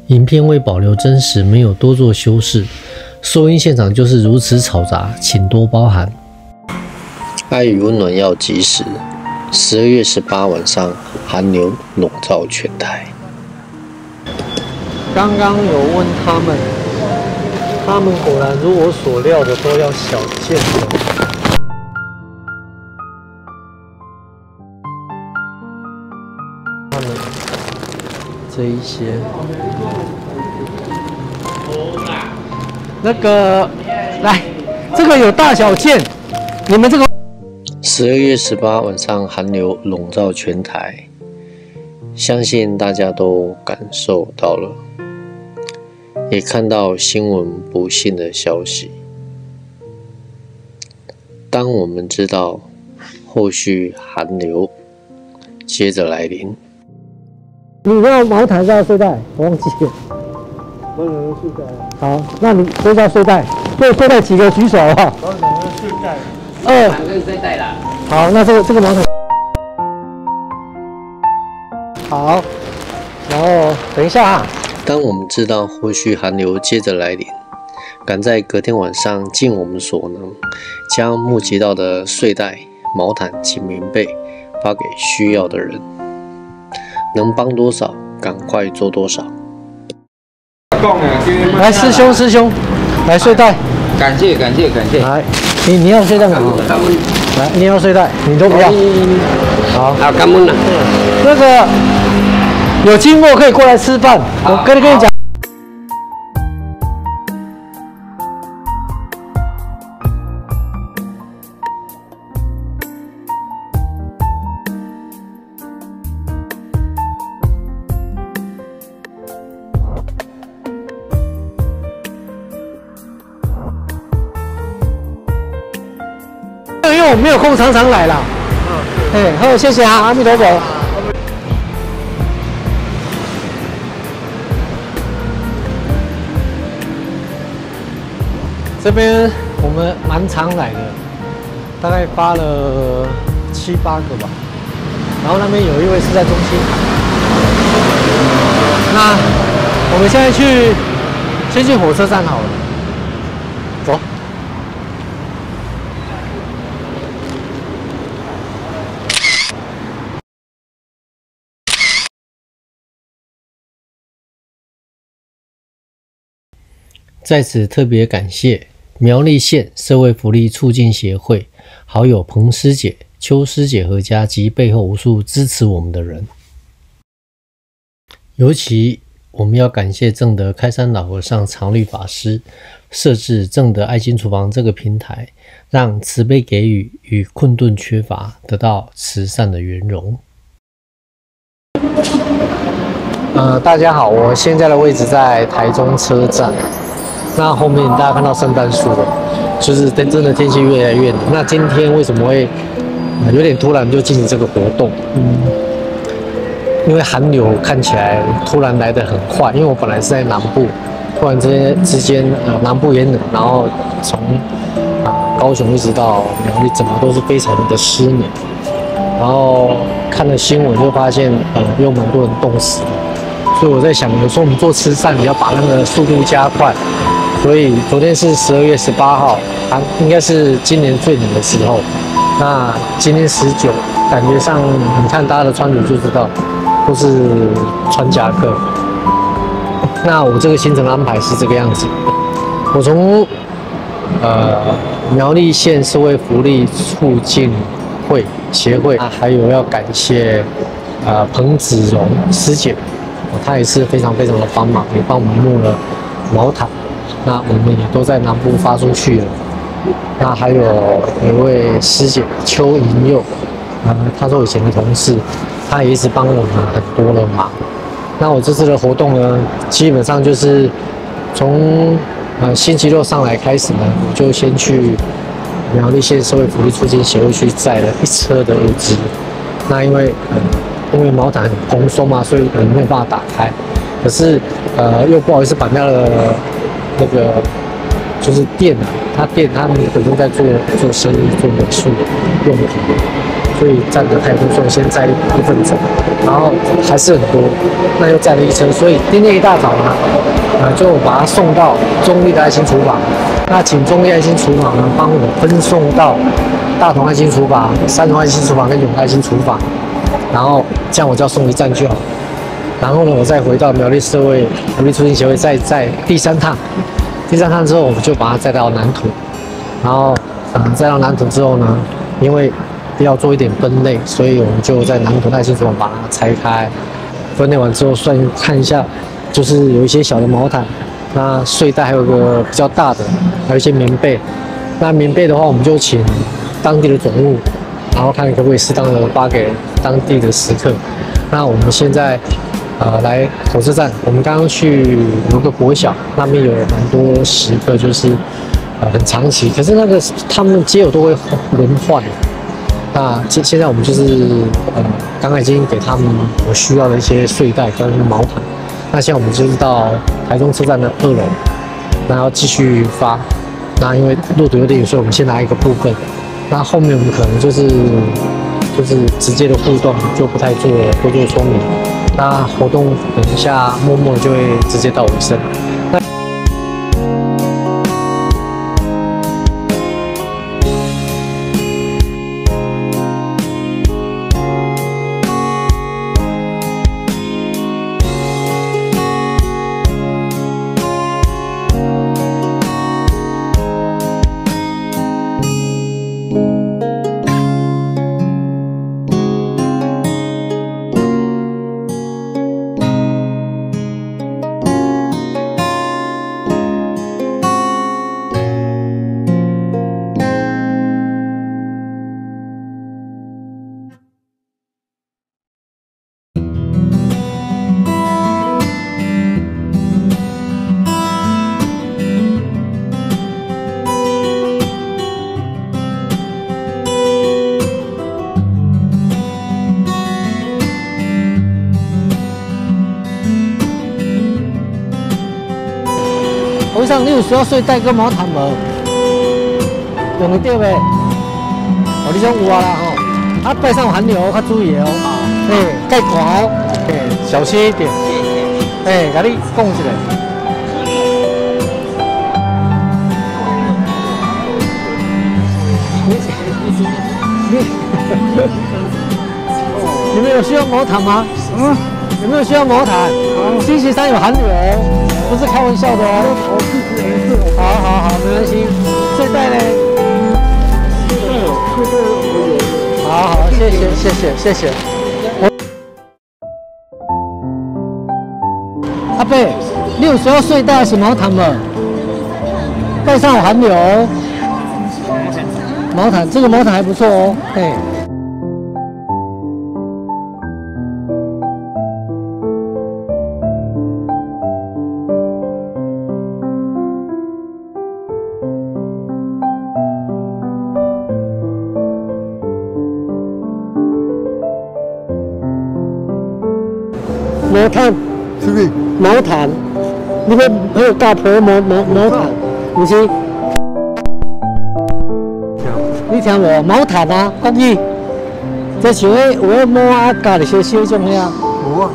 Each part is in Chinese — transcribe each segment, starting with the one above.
影片为保留真实，没有多做修饰，收音现场就是如此嘈杂，请多包涵。爱与温暖要及时。12月18晚上，寒流笼罩全台。刚刚有问他们果然如我所料的都要小件的。他们这一些，那个来，这个有大小件，你们这个。12月18晚上，寒流笼罩全台，相信大家都感受到了，也看到新闻不幸的消息。当我们知道后续寒流接着来临，你要毛毯是要睡袋？我忘记了。毛毯跟睡袋。好，那你都要睡袋。对，睡袋几个举手啊？毛毯跟睡袋。毛毯跟睡袋啦。好，那这个毛毯。好，然后等一下啊。当我们知道后续寒流接着来临，赶在隔天晚上尽我们所能，将募集到的睡袋、毛毯及棉被发给需要的人，能帮多少，赶快做多少。来，师兄，来睡袋。感谢。来，你要睡袋吗？来，你要睡袋，你都不要。好，感恩了。那个有经过可以过来吃饭，我跟你讲。因为我没有空常常来啦。好，谢谢啊，阿弥陀佛。这边我们蛮常来的，大概发了7、8个吧。然后那边有一位是在中心海。那我们现在先去火车站好了。走。在此特别感谢苗栗县社会福利促进协会好友彭师姐、邱师姐和家及背后无数支持我们的人。尤其我们要感谢正德开山老和尚常律法师设置正德爱心厨房这个平台，让慈悲给予与困顿缺乏得到慈善的圆融。大家好，我现在的位置在台中车站。那后面大家看到圣诞树了，就是真的天气越来越冷。那今天为什么会有点突然就进行这个活动？因为寒流看起来突然来得很快，因为我本来是在南部，突然之间南部也冷，然后从高雄一直到苗栗，整个都是非常的湿冷。然后看了新闻就发现有蛮多人冻死了，所以我在想，有时候我们做慈善，你要把那个速度加快。所以昨天是12月18号，应该是今年最冷的时候。那今天19，感觉上你看大家的穿着就知道，都是穿夹克。那我这个行程安排是这个样子，我从苗栗县社会福利促进协会，还有要感谢彭子荣师姐，她也是非常的帮忙，也帮我们募了毛毯。那我们也都在南部发出去了。那还有一位师姐邱莹佑，她是我以前的同事，她也一直帮我们很多的忙。那我这次的活动呢，基本上就是从星期六上来开始呢，我就先去苗栗县社会福利促进协会去载了1车的物资。那因为毛毯很蓬松嘛，所以可能没有办法打开。可是又不好意思绑掉了。那个就是店他们本身在做生意，做美术用品，所以站的太多，所以先载1份钟，然后还是很多，那又载了一车，所以今天一大早呢，就把它送到中立的爱心厨房。那请中立爱心厨房呢帮我分送到大同爱心厨房、三重爱心厨房跟永爱心厨房，然后这样我就要送一站就好。然后呢，我再回到苗栗社会福利促进协会，再载第三趟之后，我们就把它载到南投。然后，载到南投之后呢，因为要做一点分类，所以我们就在南投爱心厨房把它拆开，分类完之后算看一下，就是有一些小的毛毯，那睡袋还有个比较大的，还有一些棉被。那棉被的话，我们就请当地的总务，然后看可不可以适当的发给当地的食客。那我们现在来火车站，我们刚刚去有个国小，那边有蛮多食客，就是很长期，可是那个他们街友都会轮换。那现在我们就是刚刚已经给他们有需要的一些睡袋跟毛毯。那现在我们就是到台中车站的2楼，那要继续发。那因为路途有点远，所以我们先拿一个部分。那后面我们可能就是直接的互动，就不太多做说明。那活动等一下默默就会直接到尾声。会上你有需要睡袋跟毛毯无？用得到袂？哦，你想有啊啦吼。背上有寒流，较注意哦。盖寒哦。小心一点。甲你讲一下。你们有需要毛毯吗？有没有需要毛毯？星期3有寒流，不是开玩笑的哦。好，没关系。睡袋呢？睡袋我有。好，谢谢。阿伯，你有需要睡袋还是毛毯吗？背上有寒流。毛毯，这个毛毯还不错哦。毛毯，是不是？毛毯，你要还有大婆毛毯，不是？你听无？毛毯啊，国语，这像有迄毛啊，加一些小种遐。有啊。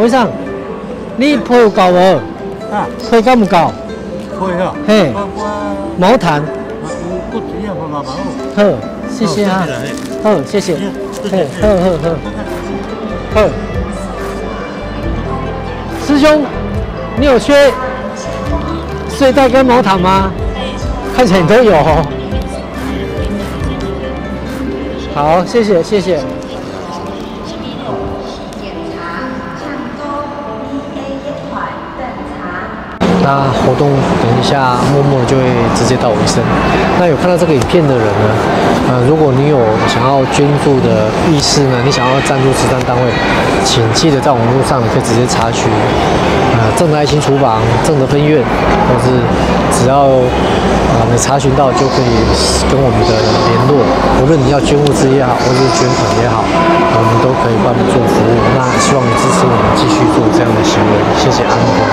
先生，你皮有够无？啊，皮敢有够？可以啊。嘿，毛毯。不只要妈妈好。好，谢谢啊。好，谢谢。嘿，好。师兄，你有缺睡袋跟毛毯吗？看起来你都有哦。好，谢谢，谢谢。那活动等一下默默就会直接到尾声。那有看到这个影片的人呢，如果你有想要捐助的意思呢，你想要赞助慈善单位，请记得在网络上你可以直接查询，正的爱心厨房、正的分院，或是只要你查询到就可以跟我们的联络，无论你要捐物资也好，或是捐款也好，我们都可以帮你做服务。那希望你支持我们继续做这样的行为，谢谢安哥。